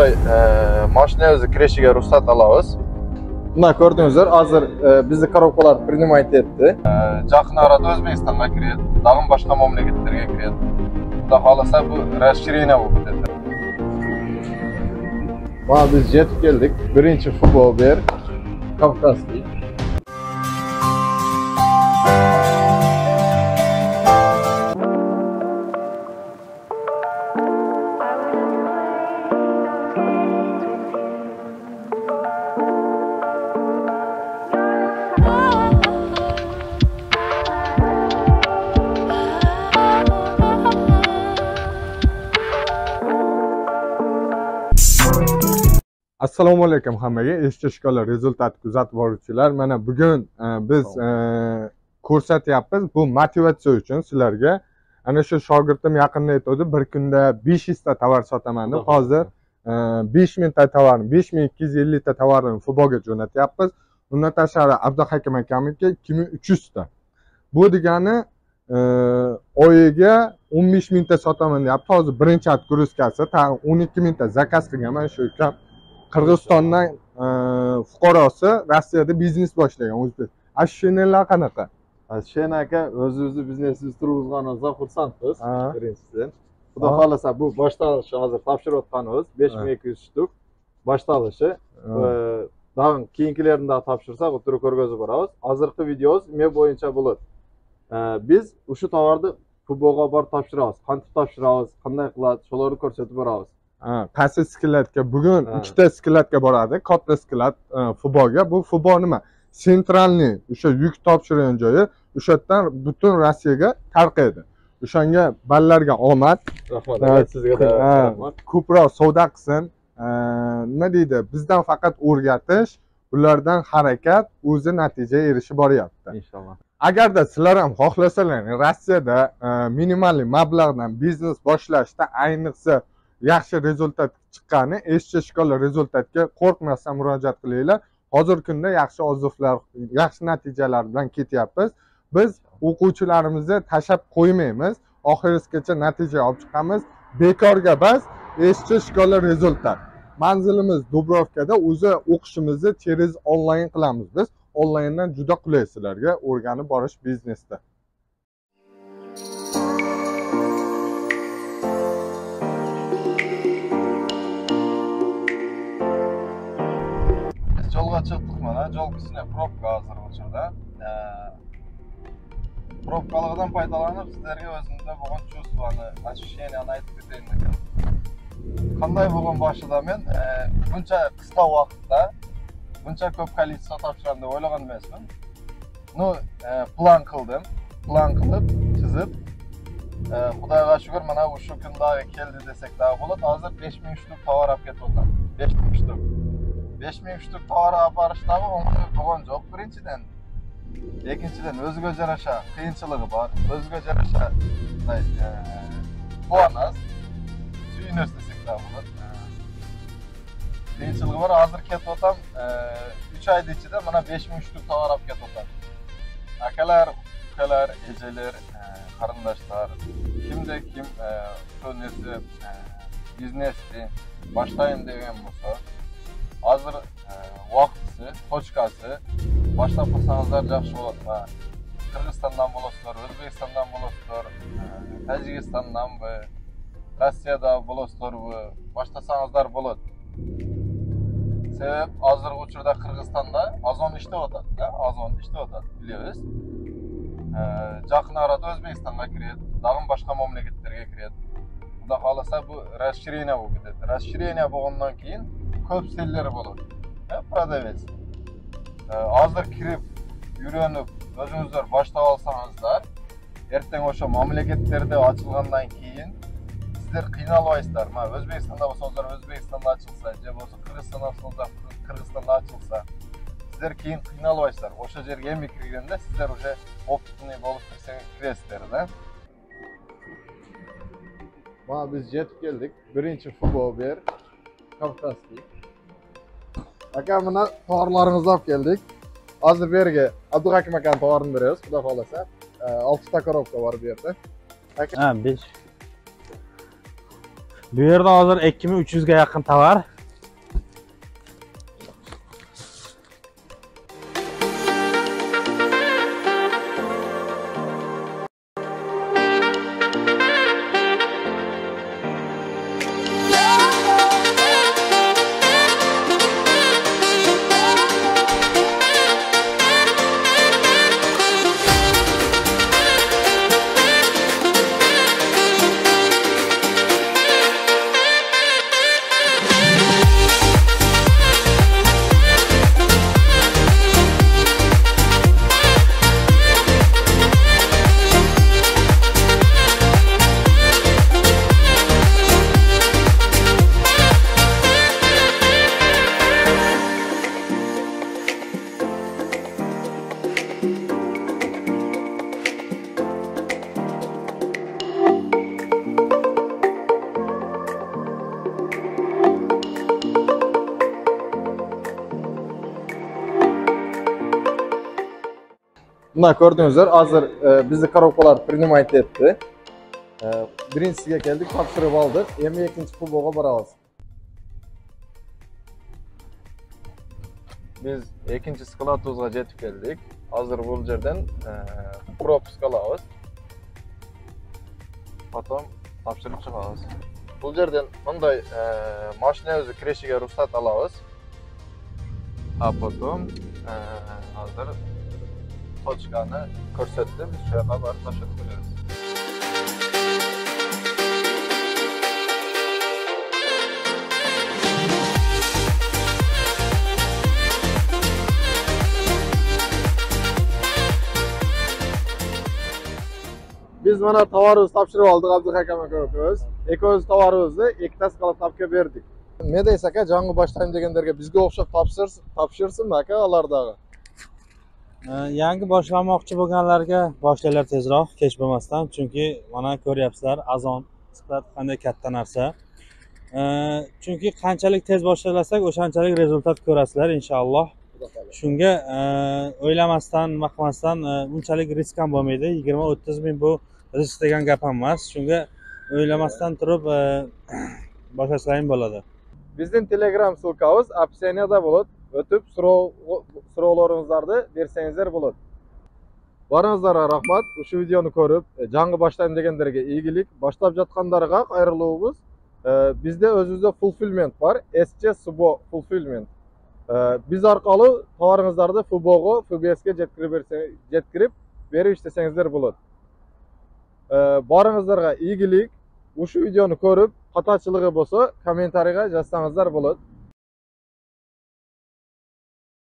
Bunday mashina o'zi kirishiga ruxsat olamiz. Bunda ko'rdingizlar, hozir bizni korobkalar принимать etdi. Yaqin orada O'zbekistonga kiradi, dag'in boshqa mamlakatlarga kiradi. Xudo xolasa bu расширение bo'lib ketadi. Mana biz yetib keldik. Birinchi futbol ber Kavkazskiy. Assalomu alaykum hammaga. Eshitishga shikola rezultat kuzatib boruvchilar. Mana bugun biz ko'rsatyapmiz. Bu motivatsiya uchun sizlarga. Ana shu shogirdim yaqinda aytdi, bir kunda 500 ta tovar sotaman deb. Hozir 5000 ta tovarni, 5250 ta tovarni futbolga jo'natyapmiz. Undan tashqari Abduhakim akamizga 2300 ta. Bu degani oyiga 15000 ta sotaman deyapti. Hozir birinchi отгрузкasi 12000 ta zakaz qilganman shu ukam. Qirg'izistondan fuqarosi Rossiyada biznes boshlagan o'zbek. Ashshenlar qanaqa? Ashshen aka o'zimizni biznesimizni turg'izganimizdan xursandmiz. Birinchidan. Xudo xolasa bu boshlanishi hozir topshirayotganimiz 5200 shtuk boshlanishi. Dag'in keyingilarini da topshirsak, o'tirib ko'rgazib boramiz. Hozirgi videomiz men bo'yicha bo'ladi. Biz o'sha tovarni futbolga borib topshiramiz. Qanday topshiramiz, qanday qiladi, shularni ko'rsatib boramiz. Qaysi skillatga bugun ikkita skillatga boradi. Katta skillat futbolga. Bu futbol nima? Sentralniy o'sha yuk topshirgan joyi, o'sha yerdan butun Rossiyaga tarqaydi. O'shanga ballarga omad. Rahmat sizga da rahmat. Ko'proq savdo qilsin. Nima deydi? Bizdan faqat o'rgatish, ulardan harakat o'zi natijaga erishib boryapti. Inshaalloh. Agarda sizlar ham xohlasalar, Rossiyada minimal mablag'dan biznes boshlashda ayniqsa yaxshi rezultat chiqqani, eshitish shikola rezultatga qo'rqmasdan murojaat qilinglar. Hozirgi kunda yaxshi ozuqlar, yaxshi natijalar bilan ketyapmiz. Biz o'quvchilarimizni tashab qo'ymaymiz. Oxirigacha natija olib chiqamiz. Bekorga bas, eshitish shikola rezultat. Manzilimiz Dubrovkada, o'zi o'qishimizni через onlayn qilamiz biz. Onlayndan juda qulay sizlarga o'rganib borish biznesda. Yo'lga chiqdik mana, yo'l ichida probka hozir o'chirdi. Probkalardan foydalanib sizlarga o'zimda bo'lgan chuvstvani, ощущенияni aytib ketayin dedim. Qanday bo'lgan boshida men buncha qisqa vaqtda buncha ko'p kolичество topshiraman deb o'ylagan emasman. Plan qildim. Plan qilib, chizib, Xudoga shukr, mana shu kundagi keldi desak da bo'ladi. Hozir 5000 shtuk tovar olib ketyapman. 5000 shtuk. 5000 shtuk tovar olib borishdagi bo'lgan jo'q birinchidan. Ikkinchidan o'ziga yarasha qiyinchiligi bor. O'ziga yarasha bonus suyunish desak da bo'ladi. Qiyinchiligi bor. Hozir ketyapman 3 oyda ichida mana 5000 shtuk tovar olib ketyapman. Akalar, ukalar, ejelar, qarindoshlar, kimda kim shu narsa biznesni boshlayin degan bo'lsa, hozir vaqtisi, tochkasi boshlab qo'ysanizlar yaxshi bo'ladi. Qirg'izistondan bo'lasizlar, O'zbekistondan bo'lasizlar, Tojikistondan va Rossiyada bo'lasizlar, boshlasanizlar bo'ladi. Sebep hozir uchurda Qirg'izistonda azon ishlayotadi, azon ishlayotadi, bilasiz. Yaqin orada O'zbekistonga kiradi, dag'in boshqa mamlakatlarga kiradi. Xudo xolasa bu расширение bo'lib ketadi. Расширение bo'lgandan keyin ko'p sellar bo'ladi. Продавец. Hozir kirib, yurib, o'zingizlar boshlab olsangizlar, ertaga o'sha mamlakatlarda ochilgandan keyin sizlar qiynalmaysizlar. Mana O'zbekistonda bo'lsangiz, O'zbekistonda ochilsa, yo bo'lsa Qirg'izistonda bo'lsangiz, Qirg'izistonda ochilsa, sizlar keyin qiynalmaysizlar. O'sha yerga ham kirganda sizlar o'sha optni bo'lib kiresizlar-da. Mana biz yetib keldik. Birinchi futbol ber Kavkazskiy. Aka, mana tovarlarimizni olib keldik. Hozir bu yerga Abduhakim akani tovarini beramiz, xudo xolasa. 6 ta korobka bor bu yerda. Aka, 5. Bu yerda hozir 2300 ga yaqin tovar. Buna gördüğünüzler hazır bizi korobkalar priнимать etti. Birincisiga keldik, topshirib oldik. Endi ikkinchi futbolga boramiz. Biz ikkinchi skladga yetib keldik. Hozir bu yerdan пропуск olamiz. Потом topshirib chiqamiz. Bu yerdan bunday mashina o'zi kirishiga ruxsat olamiz. A потом hozir tochkani ko'rsatdim, shu yoqqa borib topshirib qo'yamiz. Biz mana tovarimizni topshirib oldik Abdulhakam akamiz. Ikko'miz tovarimizni ikkitasi qilib topga berdik. Ne deysiz aka, jangi boshlayman deganlarga bizga o'xshab topshirsinmi aka ulardagi? Yangi boshlamoqchi bo'lganlarga boshlaylar tezroq, kech bo'lmasdan, chunki mana ko'ryapsizlar, azon sifat qanday katta narsa. Chunki qanchalik tez boshlasak, o'shanchalik rezultat ko'rasizlar inshaalloh. Shunga o'ylamasdan, maqmasdan unchalik risk ham bo'lmaydi. 20-30 ming bu risk degan gap ham emas. Shunga o'ylamasdan turib boshlasangiz bo'ladi. Bizning Telegram sulkamiz opsiyada bo'ladi. O'tib so'rovlaringizni bersangizlar bo'ladi. Baringizlarga rahmat. Shu videoni ko'rib, jangi boshlayman deganlarga iyilik, boshlab jotganlarga xayrlig'imiz. Bizda o'zimizda fulfillment bor. SC Subo fulfillment. Biz orqali tovaringizni Fuboga, FBSga yetkirib berib ishlasangizlar bo'ladi. Baringizlarga iyilik. Shu videoni ko'rib, xatochiligi bo'lsa, kommentariyaga yozsangizlar bo'ladi.